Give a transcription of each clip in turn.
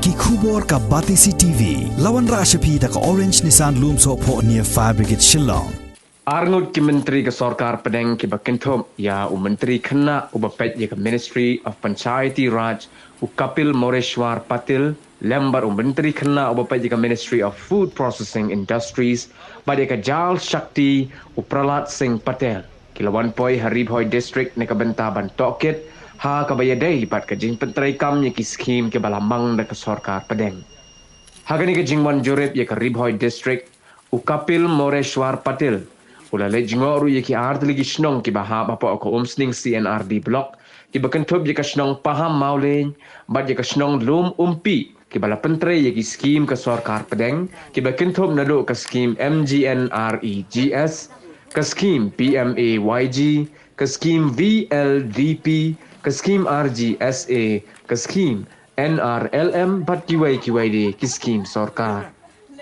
Kikubor ka Batisi TV, lawan Rashapi da ka Orange Nissan Lumso po near Fire Brigade Shillong. Arngut ki menteri ke Sarkar Pedang ki bakinthom ya menteri khana ubapet ye ke Ministry of Panchayati Raj Kapil Moreshwar Patil lembar menteri khana ubapet ye ke Ministry of Food Processing Industries bade ke Jal Shakti Pralat Singh Patel ki lawan poi Haribhoi District ne ke Bentaban Tokit ha ka bayadai lipat ke jing pentrai kam ye ki scheme ke balamang da ke Sarkar Pedang. Hagani ke jingwan jurip ye ke Haribhoi District Kapil Moreshwar Patil Ula le jingoru ye ki ard lagi snong ki bahab apa ko umsning CNRD block ki bakentub ye ka snong paham mauleng bad ye ka snong lum umpi ki bala pentre ye ki scheme ka Sarkar Pedang ki bakentub nado ka scheme MGNREGS ka scheme PMAYG ka scheme VLDP ka scheme RGSA ka scheme NRLM bad kiwai ki scheme Sarkar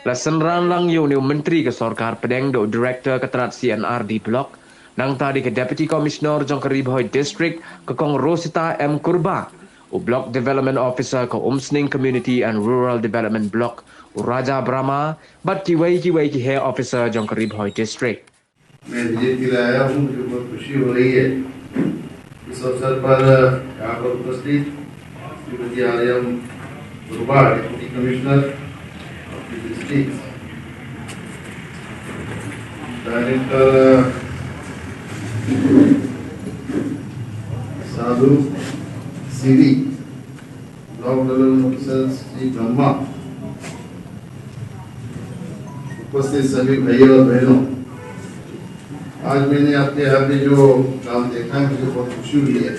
Lasan lang yung menteri ke Sarkar Pedang do director keterat CNRD block nang tadi ke deputy commissioner jong ke Haribhoi District ke kong Rosita M Kurba u block development officer ke Umsning Community and Rural Development block u Raja Brahma bat kiwai ki hair officer jong ke Haribhoi District. मैं visit के लिए आया हूँ, मुझे बहुत खुशी हो रही है इस अवसर पर यहाँ पर उपस्थित Shrimati Aryam Gurba deputy commissioner director साधु सीडी block development officer Shri Brahma उपस्थित सभी भाइयों और बहनों आज मैंने आपके यहाँ पे जो काम देखा है मुझे बहुत खुशी हुई है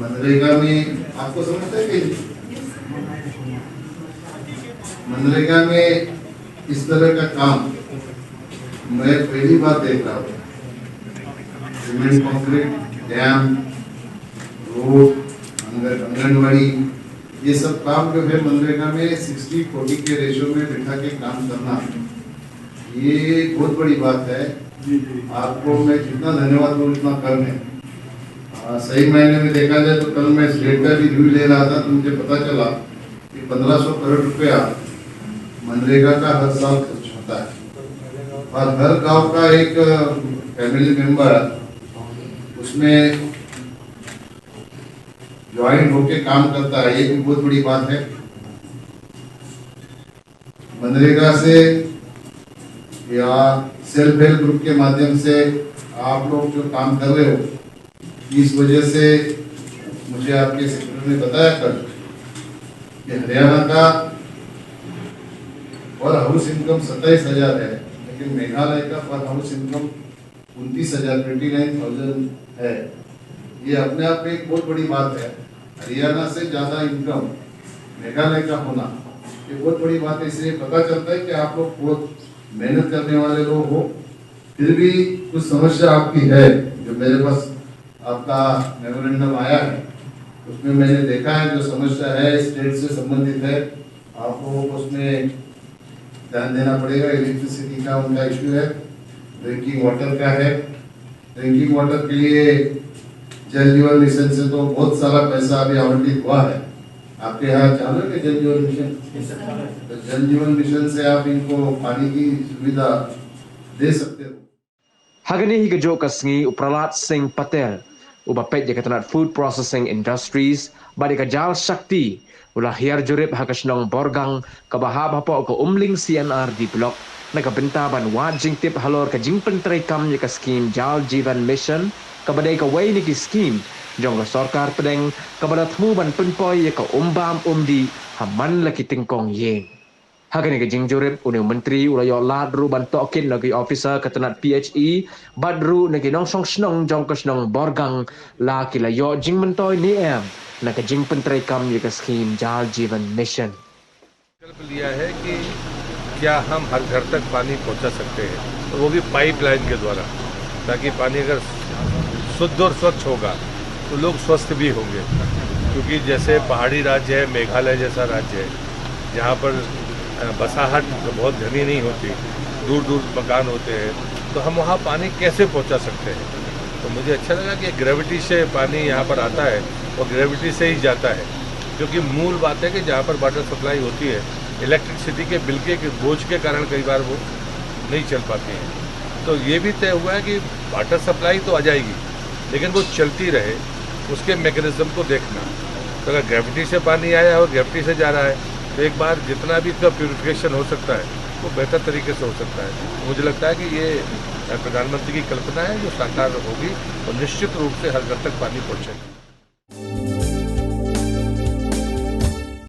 मनरेगा में आपको समझते हैं कि मनरेगा में इस तरह का काम मैं पहली बार देख रहा हूँ cement concrete dam road anganwadi ये सब काम जो है मनरेगा में 60-40 के रेशो में बिठा के काम करना ये बहुत बड़ी बात है। आपको मैं जितना धन्यवाद दूँ उतना कम है। सही मायने में देखा जाए तो कल मैं स्टेट का भी रिव्यू ले रहा था तो मुझे पता चला कि 1500 करोड़ रुपया मनरेगा का हर साल खर्च होता है और हर गांव का एक फैमिली मेंबर उसमें ज्वाइन होके काम करता है, ये भी बहुत बड़ी बात है। मनरेगा से या सेल्फ हेल्प ग्रुप के माध्यम से आप लोग जो काम कर रहे हो इस वजह से मुझे आपके सेक्रेटरी ने बताया कल कि हरियाणा का पर हाउस इनकम 27,000 है लेकिन मेघालय का पर हाउस इनकम 29,000 है। ये अपने आप में एक बहुत बड़ी बात है। हरियाणा से ज्यादा इनकम मेघालय का होना ये बहुत बड़ी बात है। इसलिए पता चलता है कि आप लोग बहुत मेहनत करने वाले लोग हो, फिर भी कुछ समस्या आपकी है। जो मेरे पास आपका मेमोरेंडम आया है उसमें मैंने देखा है जो समस्या है स्टेट से संबंधित है, आप लोगों को उसमें ध्यान देना पड़ेगा। इलेक्ट्रिसिटी का उनका इश्यू है, ड्रिंकिंग वाटर का है। ड्रिंकिंग वाटर के लिए जल जीवन मिशन से तो बहुत सारा पैसा अभी आवंटित हुआ है। आपके यहाँ चालू है जल जीवन मिशन? तो जल जीवन मिशन से आप इनको पानी की सुविधा दे सकते हो। Hagani hi gajo kasngi Pralat Singh Patel ubapet ye ketanat Food Processing Industries bade ka Jal Shakti ulah hiar jurip hakasnong borgang kabahab hapo ko umling CNRD block na kabentaban wajing tip halor ka jing pentrai kam ye ka scheme Jal Jeevan Mission kabadai ka way ni ki scheme jong ka Sarkar Pedang kabada thmu ban penpoy ye ka umbam umdi haman laki tingkong yeng. Hagani ke jing jurip uni menteri ulayo ladru ban tokin lagi officer ketenat PHE badru nagi nong song snong jong ka snong borgang la kilayo jing mentoy ni em na ka jing pentrai kam ye ka scheme Jal Jeevan Mission विकल्प लिया है कि क्या हम हर घर तक पानी पहुंचा सकते हैं, तो वो भी पाइपलाइन के द्वारा, ताकि पानी अगर शुद्ध और स्वच्छ होगा तो लोग स्वस्थ भी होंगे। क्योंकि जैसे पहाड़ी राज्य है, मेघालय जैसा राज्य है जहाँ पर बसाहट बहुत घनी नहीं होती, दूर दूर मकान होते हैं, तो हम वहाँ पानी कैसे पहुँचा सकते हैं। तो मुझे अच्छा लगा कि ग्रेविटी से पानी यहाँ पर आता है और ग्रेविटी से ही जाता है। क्योंकि मूल बात है कि जहाँ पर वाटर सप्लाई होती है, इलेक्ट्रिसिटी के बिल के बोझ के कारण कई बार वो नहीं चल पाती है। तो ये भी तय हुआ है कि वाटर सप्लाई तो आ जाएगी, लेकिन वो चलती रहे, उसके मैकेनिज्म को देखना। तो अगर ग्रेविटी से पानी आया और ग्रेविटी से जा रहा है, तो एक बार जितना भी इसका प्यूरिफिकेशन हो सकता है वो बेहतर तरीके से हो सकता है। तो मुझे लगता है कि ये प्रधानमंत्री की कल्पना है जो साकार होगी और निश्चित रूप से हर घर तक पानी पहुँचेगा।